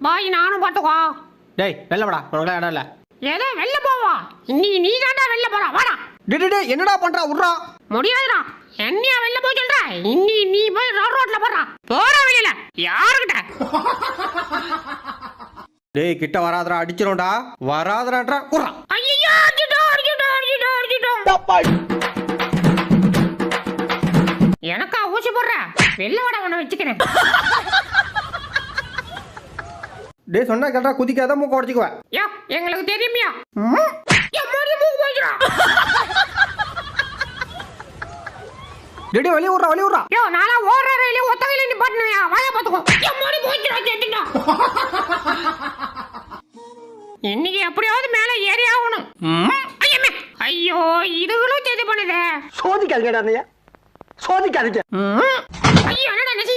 பாய் நானும் பார்த்துக்கோ. டேய் வெளில போடா, உனக்கு இடம் இல்லை. ஏதோ வெளில போவா, இன்னைக்கு நீ தாண்டா வெளில போறா. வாடா. டேய் என்னடா பண்றா, விட்றா. முடியாதுடா, என்னையா வெளில போய் சொல்ற? இன்னி நீ போய் ரோட்ல போறா. போற வெளியில யாருக்கிட்ட? டேய் கிட்ட வராதடா, அடிச்சிரோம்டா. வராதடா, விட்றா. ஐயோ அடிச்சிட்டோம். எனக்கா ஊசி போடுற? வெளில வாடா, உன்னை வச்சுக்கிறேன். டேய் சொன்னா கேட்டா குதிக்காத, மூக்க உடச்சிக்குவேன். யோ எங்களுக்கு தெரியுமியா? மூக்கு போய்க்கிறா. டேய் வெளிய விட்றா. யோ நாளா ஓடுற ரயிலே ஒத்த கையில நிப்பாட்டணுயா. வாயா பாத்துக்கோ. மூடி போய்க்கிறா கேட்டுடா. இன்னைக்கு எப்படியாவது மேல ஏறி ஆகணும். ஐயோ இதுகளும் செய்து பண்ணுதே. சோதிக்காதீங்கடா, சோதிக்காதீங்க. ஐயோ என்னடா நசி